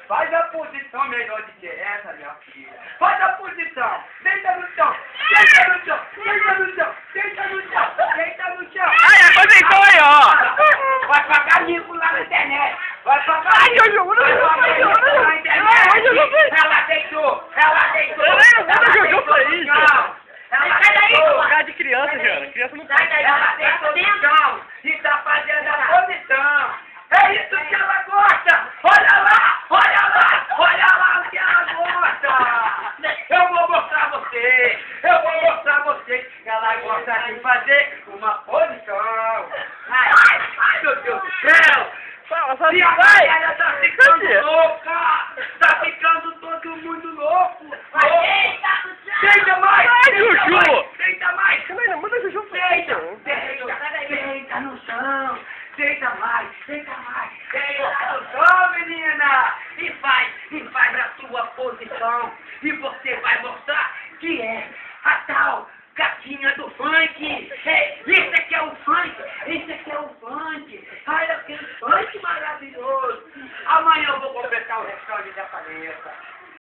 Faz a posição melhor do que essa, minha filha. Faz a posição. Deita no chão. Deita no chão. Deita no chão. Deita no chão. Deita no chão. Ai, a posição aí, ó. Vai pagar mico lá na internet. Vai pagar Ai, mico. eu juro, Vai pagar mico lá na internet. Ela deitou. Ela deitou. Eu jogou pra isso. Ela Sai daí, deitou. Cara de criança, cara. Criança não Sai daí, Ela deitou no chão e tá fazendo a posição. É isso que ela gosta. Olha lá, olha lá, olha lá o que ela gosta. Eu vou mostrar você. Eu vou mostrar você que ela gosta de fazer uma posição. Ai, meu Deus do céu. Fala, E a vai. galera tá ficando louca. Tá ficando todo mundo louco. Deita no chão. Deita mais. Ai, Deita Juju. mais. Deita mais. Não, manda Juju pra Deita, isso. deita no chão, deita mais, deita no chão, menina, e faz a sua posição, e você